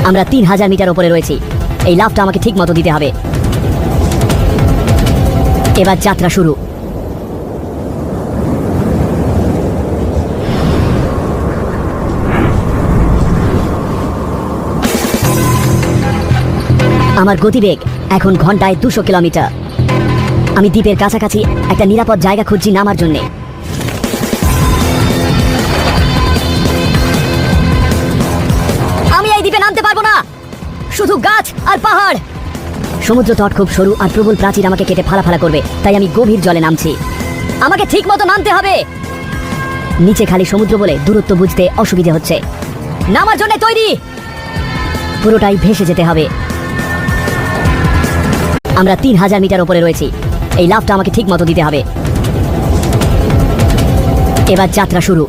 আমরা 3000 মিটার উপরে রয়েছি। এই লাফটা আমাকে ঠিক মতো দিতে হবে। এবার যাত্রা শুরু। আমার গতিবেগ এখন ঘন্টায় 200 কিলোমিটার। আমি দ্বীপের কাছাকাছি একটা নিরাপদ জায়গা খুঁজছি নামার জন্যে। আমি এই দ্বীপে নামতে পারবো না, শুধু গাছ আর পাহাড়। সমুদ্র তট খুব সরু আর প্রবল প্রাচীর আমাকে কেটে ফালা করবে, তাই আমি গভীর জলে নামছি। আমাকে ঠিক মতো নামতে হবে। নিচে খালি সমুদ্র বলে দূরত্ব বুঝতে অসুবিধা হচ্ছে। নামার জন্য তৈরি। পুরোটাই ভেসে যেতে হবে। আমরা 3000 মিটার উপরে রয়েছি। এই লাফটা আমাকে ঠিক মতো দিতে হবে। এবার যাত্রা শুরু।